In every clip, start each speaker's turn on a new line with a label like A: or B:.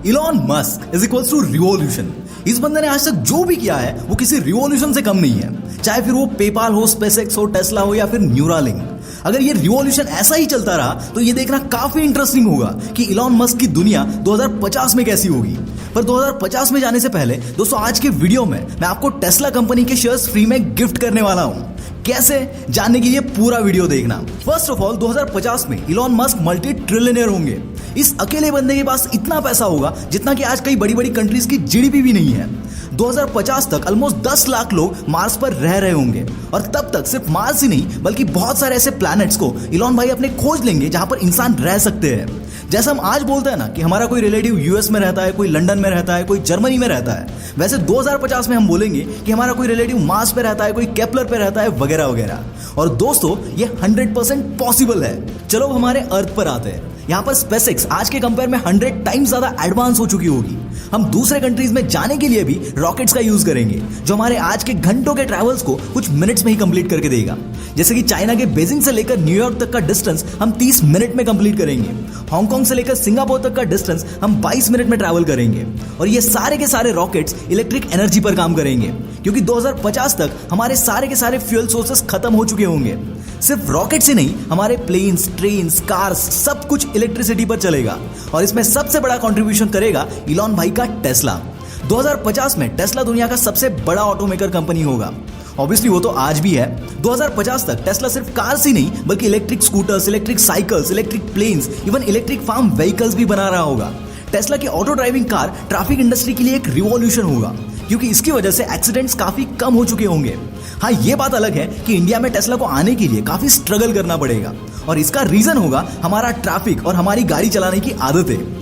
A: Elon Musk is equals to revolution. इस बंदे ने आज तक जो भी किया है वो किसी रिवॉल्यूशन से कम नहीं है, चाहे फिर वो पेपाल हो, स्पेसएक्स हो, टेस्ला हो या फिर न्यूरालिंक। अगर ये रिवॉल्यूशन ऐसा ही चलता रहा तो ये देखना काफी इंटरेस्टिंग होगा कि इलॉन मस्क की दुनिया 2050 में कैसी होगी। पर 2050 में जाने से पहले दोस्तों आज के वीडियो में मैं आपको टेस्ला कंपनी के शेयर्स फ्री में गिफ्ट करने वाला हूं। कैसे जानने के लिए पूरा वीडियो देखना। फर्स्ट ऑफ ऑल 2050 में इलॉन मस्क मल्टी ट्रिलियनियर होंगे। इस अकेले बंदे के पास इतना पैसा होगा जितना कि आज कई बड़ी बड़ी कंट्रीज की जीडीपी भी नहीं है। 2050 तक ऑलमोस्ट 10 लाख लोग मार्स पर रह रहे होंगे और तब तक सिर्फ मार्स ही नहीं बल्कि बहुत सारे ऐसे प्लैनेट्स को इलॉन भाई अपने खोज लेंगे जहां पर इंसान रह सकते हैं। जैसा हम आज बोलते हैं ना कि हमारा कोई रिलेटिव यूएस में रहता है, कोई लंदन में रहता है, कोई जर्मनी में रहता है, वैसे 2050 में हम बोलेंगे कि हमारा कोई रिलेटिव मार्स पे रहता है, कोई केपलर पे रहता है, वगैरह वगैरह। और दोस्तों ये 100% पॉसिबल है। चलो हमारे अर्थ पर आते हैं। यहाँ पर स्पेसएक्स आज के कंपेयर में 100 टाइम्स ज्यादा एडवांस हो चुकी होगी। हम दूसरे कंट्रीज में जाने के लिए भी रॉकेट्स का यूज करेंगे जो हमारे आज के घंटों के ट्रैवल्स को कुछ मिनट्स में ही कंप्लीट करके देगा। जैसे कि चाइना के बीजिंग से लेकर न्यूयॉर्क तक का डिस्टेंस हम 30 मिनट में कंप्लीट करेंगे। हांगकांग से लेकर सिंगापुर तक का डिस्टेंस हम 22 मिनट में ट्रैवल करेंगे। और ये सारे के सारे रॉकेट्स इलेक्ट्रिक एनर्जी पर काम करेंगे क्योंकि 2050 तक हमारे सारे के सारे फ्यूल सोर्सेस खत्म हो चुके होंगे। सिर्फ रॉकेट से नहीं, हमारे प्लेन्स, ट्रेन्स, कार्स सब कुछ इलेक्ट्रिसिटी पर चलेगा। और इसमें सबसे बड़ा कंट्रीब्यूशन करेगा इलॉन भाई का टेस्ला। 2050 में टेस्ला दुनिया का सबसे बड़ा ऑटोमेकर कंपनी होगा। ऑब्वियसली वो तो आज भी है। 2050 तक टेस्ला सिर्फ कार्स ही नहीं बल्कि electric scooters, electric cycles, electric planes, even electric farm vehicles भी बना रहा होगा। टेस्ला की auto driving car traffic industry के लिए एक रिवॉल्यूशन होगा क्योंकि इसकी वजह से एक्सीडेंट्स काफी कम हो चुके होंगे। हाँ, ये बात अलग है कि इंडिया में टेस्ला को आने के लिए काफी स्ट्रगल करना पड़ेगा और इसका रीजन होगा हमारा ट्रैफिक और हमारी गाड़ी चलाने की आदतें।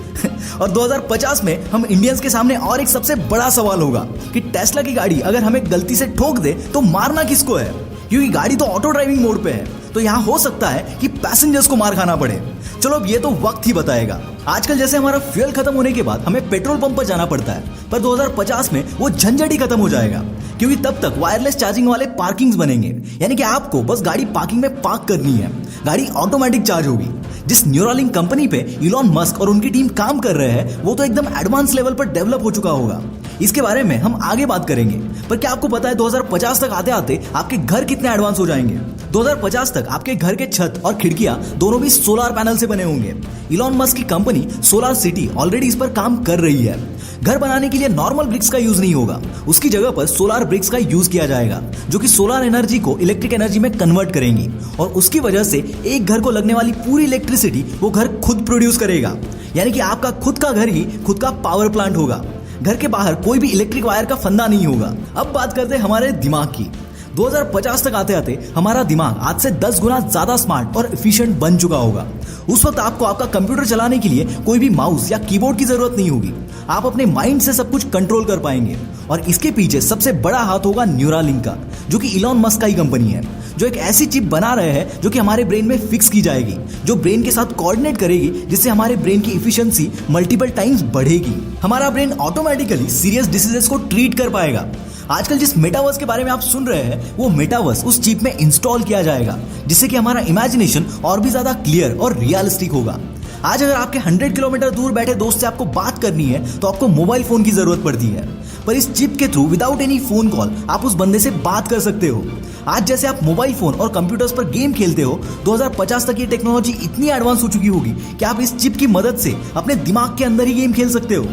A: और 2050 में हम इंडियंस के सामने और एक सबसे बड़ा सवाल होगा कि टेस्ला की गाड़ी अगर हमें गलती से ठोक दे तो मारना किसको है, क्योंकि गाड़ी तो ऑटो ड्राइविंग मोड पे है। तो यहाँ हो सकता है कि पैसेंजर्स को मार खाना पड़े। चलो अब ये तो वक्त ही बताएगा। आजकल जैसे हमारा फ्यूल खत्म होने के बाद हमें पेट्रोल पंप पर जाना पड़ता है, पर 2050 में वो झंझट ही खत्म हो जाएगा क्योंकि तब तक वायरलेस चार्जिंग वाले पार्किंग्स बनेंगे। यानी कि आपको बस गाड़ी पार्किंग में पार्क करनी है, गाड़ी ऑटोमेटिक चार्ज होगी। जिस न्यूरालिंक कंपनी पे इलॉन मस्क और उनकी टीम काम कर रहे हैं वो तो एकदम एडवांस लेवल पर डेवलप हो चुका होगा। इसके बारे में हम आगे बात करेंगे। पर क्या आपको पता है 2050 तक आते आते आपके घर कितने एडवांस हो जाएंगे? 2050 तक आपके घर के छत और खिड़कियां दोनों भी सोलर पैनल से बने होंगे। इलॉन मस्क की कंपनी सोलर सिटी ऑलरेडी इस पर काम कर रही है। घर बनाने के लिए नॉर्मल ब्रिक्स का यूज नहीं होगा, उसकी जगह पर सोलर ब्रिक्स का यूज किया जाएगा जो कि सोलर एनर्जी को इलेक्ट्रिक एनर्जी में कन्वर्ट करेंगी और उसकी वजह से एक घर को लगने वाली पूरी इलेक्ट्रिसिटी वो घर खुद प्रोड्यूस करेगा। यानी कि आपका खुद का घर ही खुद का पावर प्लांट होगा। घर के बाहर कोई भी इलेक्ट्रिक वायर का फंदा नहीं होगा। अब बात करते हैं हमारे दिमाग की। 2050 तक आते आते हमारा दिमाग आज से 10 गुना ज्यादा स्मार्ट और एफिशिएंट बन चुका होगा। उस वक्त आपको आपका कंप्यूटर चलाने के लिए कोई भी माउस या कीबोर्ड की जरूरत नहीं होगी। आप अपने माइंड से सब कुछ कंट्रोल कर पाएंगे और इसके पीछे सबसे बड़ा हाथ होगा न्यूरालिंक का, जो कि इलॉन मस्क का ही कंपनी है, जो एक ऐसी चिप बना रहे हैं जो कि हमारे ब्रेन में फिक्स की जाएगी, जो ब्रेन के साथ कोऑर्डिनेट करेगी, जिससे हमारे ब्रेन की एफिशिएंसी मल्टीपल टाइम्स बढ़ेगी। हमारा ब्रेन ऑटोमेटिकली सीरियस डिसीजेस को ट्रीट कर पाएगा। आजकल जिस मेटावर्स के बारे में आप सुन रहे हैं वो मेटावर्स उस चिप में इंस्टॉल किया जाएगा जिससे कि हमारा इमेजिनेशन और भी ज्यादा क्लियर और रियलिस्टिक होगा। आज अगर आपके 100 किलोमीटर दूर बैठे दोस्त से आपको बात करनी है तो आपको मोबाइल फोन की जरूरत पड़ती है, पर इस चिप के through without any phone call आप उस बंदे से बात कर सकते हो। आज जैसे आप मोबाइल फोन और कंप्यूटर्स पर गेम खेलते हो, 2050 तक ये टेक्नोलॉजी इतनी एडवांस हो चुकी होगी कि आप इस चिप की मदद से अपने दिमाग के अंदर ही गेम खेल सकते हो।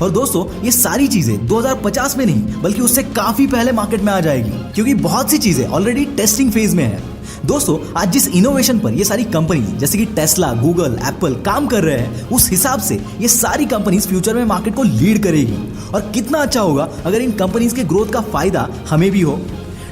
A: और दोस्तों ये सारी चीजें 2050 में नहीं बल्कि उससे काफी पहले मार्केट में आ जाएगी क्योंकि बहुत सी चीजें ऑलरेडी टेस्टिंग फेज में है। दोस्तों आज जिस इनोवेशन पर ये सारी कंपनी जैसे कि टेस्ला, गूगल, एप्पल काम कर रहे हैं, उस हिसाब से ये सारी कंपनीज फ्यूचर में मार्केट को लीड करेगी। और कितना अच्छा होगा अगर इन कंपनीज के ग्रोथ का फायदा हमें भी हो।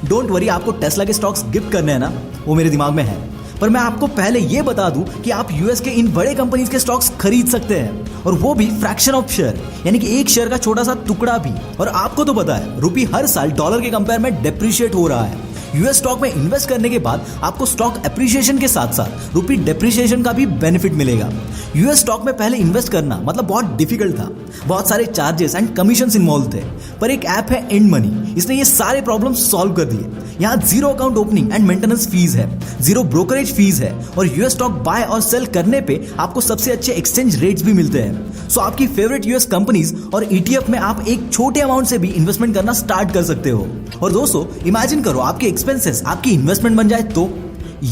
A: डोंट वरी, आपको टेस्ला के स्टॉक्स गिफ्ट करने हैं ना, वो मेरे दिमाग में है, पर मैं आपको पहले ये बता दूं कि आप यूएस के इन बड़े कंपनीज के स्टॉक्स खरीद सकते हैं और वो भी फ्रैक्शन ऑफ शेयर, यानी कि एक शेयर का छोटा सा टुकड़ा भी। और आपको तो पता है रुपये हर साल डॉलर के कंपेयर में डेप्रिशिएट हो रहा है, यूएस स्टॉक में इन्वेस्ट करने के बाद आपको स्टॉक एप्रिसिएशन के साथ साथ रुपी डेप्रिसिएशन का भी बेनिफिट मिलेगा। यूएस स्टॉक में पहले इन्वेस्ट करना मतलब बहुत डिफिकल्ट था, बहुत सारे चार्जेस एंड कमीशंस इन्वॉल्व थे, पर एक ऐप है इंड मनी, इसने ये सारे प्रॉब्लम सॉल्व कर दिए। यहाँ zero account opening and maintenance fees है, जीरो ब्रोकरेज फीस है और यूएस स्टॉक बाय और सेल करने पे आपको सबसे अच्छे एक्सचेंज रेट्स भी मिलते हैं। सो आपकी फेवरेट यूएस कंपनीज और ईटीएफ में आप एक छोटे अमाउंट से भी इन्वेस्टमेंट करना स्टार्ट कर सकते हो। और दोस्तों इमेजिन करो आपके एक्सपेंसेस आपकी इन्वेस्टमेंट बन जाए तो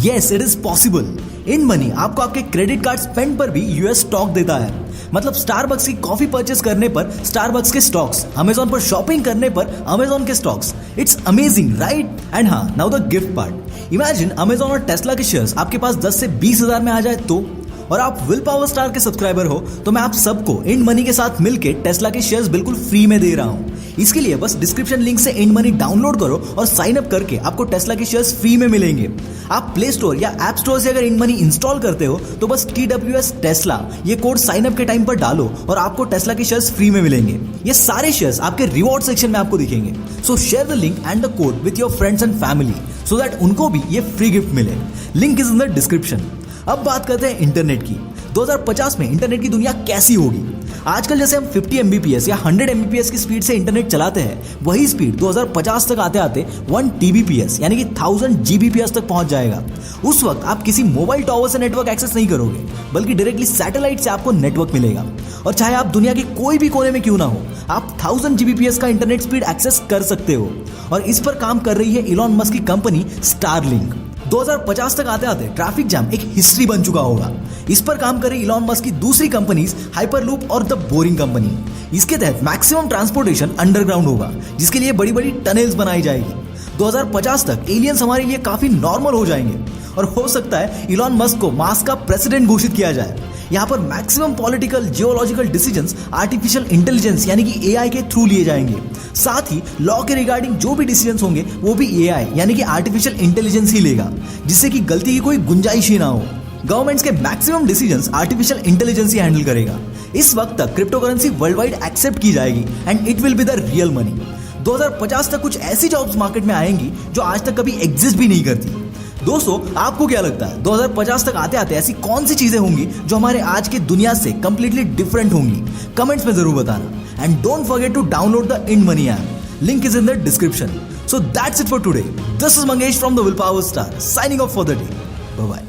A: yes it is possible. INDmoney आपको आपके क्रेडिट कार्ड स्पेंड पर भी यूएस स्टॉक देता है। मतलब स्टारबक्स की कॉफी परचेस करने पर स्टारबक्स के स्टॉक्स, अमेजॉन पर शॉपिंग करने पर अमेजॉन के stocks. It's amazing right? And हाँ, now the gift part. Imagine Amazon और टेस्ला के शेयर्स आपके पास 10 से 20 हजार में आ जाए तो, और आप विल पावर स्टार के सब्सक्राइबर हो तो मैं आप सबको इंड मनी के साथ मिलके टेस्ला के शेयर्स बिल्कुल फ्री में दे रहा हूं। इसके लिए बस डिस्क्रिप्शन लिंक से इंड मनी डाउनलोड करो और साइन अप करके आपको टेस्ला के शेयर्स फ्री में मिलेंगे। आप प्ले स्टोर या ऐप स्टोर से अगर इंड मनी इंस्टॉल करते हो तो बस TWS टेस्ला ये कोड साइन अप के टाइम पर डालो और आपको टेस्ला के शेयर्स फ्री में मिलेंगे। ये सारे शेयर्स आपके रिवॉर्ड सेक्शन में आपको दिखेंगे। सो share the link and the code with your friends and family so that उनको भी ये फ्री गिफ्ट मिले। Link is in the description. अब बात करते हैं इंटरनेट की। 2050 में इंटरनेट की दुनिया कैसी होगी? आजकल जैसे हम 50 Mbps या 100 Mbps की स्पीड से इंटरनेट चलाते हैं, वही स्पीड 2050 तक आते आते 1 Tbps यानी कि 1000 Gbps तक पहुंच जाएगा। उस वक्त आप किसी मोबाइल टावर से नेटवर्क एक्सेस नहीं करोगे, बल्कि डायरेक्टली सैटेलाइट से आपको नेटवर्क मिलेगा। और चाहे आप दुनिया के कोई भी कोने में क्यों ना हो, आप 1000 Gbps का इंटरनेट स्पीड एक्सेस कर सकते हो। और इस पर काम कर रही है इलॉन मस्क की कंपनी स्टारलिंक। 2050 तक आते आते ट्रैफिक जैम एक हिस्ट्री बन चुका होगा। इस पर काम करे इलॉन मस्क की दूसरी कंपनीज हाइपरलूप और द बोरिंग कंपनी। इसके तहत मैक्सिमम ट्रांसपोर्टेशन अंडरग्राउंड होगा, जिसके लिए बड़ी बड़ी टनल्स बनाई जाएगी। 2050 तक एलियंस हमारे लिए काफी नॉर्मल हो जाएंगे और हो सकता है इलॉन मस्क को मार्स का प्रेसिडेंट घोषित किया जाए। यहाँ पर maximum political geological decisions artificial intelligence यानी कि एआई के थ्रू लिए जाएंगे। साथ ही लॉ के रिगार्डिंग जो भी डिसीजंस होंगे वो भी एआई यानी कि आर्टिफिशियल इंटेलिजेंस ही लेगा, जिससे कि गलती की कोई गुंजाइश ही ना हो। गवर्नमेंट्स के मैक्सिमम डिसीजंस आर्टिफिशियल इंटेलिजेंस ही हैंडल करेगा। इस वक्त तक cryptocurrency worldwide accept की जाएगी and it will be the real money. 2050 तक कुछ ऐसी जॉब्स मार्केट में आएंगी जो आज तक कभी एग्जिस्ट भी नहीं करती। दोस्तों आपको क्या लगता है 2050 तक आते आते ऐसी कौन सी चीजें होंगी जो हमारे आज की दुनिया से कंप्लीटली डिफरेंट होंगी? कमेंट्स में जरूर बताना and don't forget to download the INDmoney app. Link is in the description. So that's it for today. This is Mangesh from the will power star signing off for the day. Bye bye.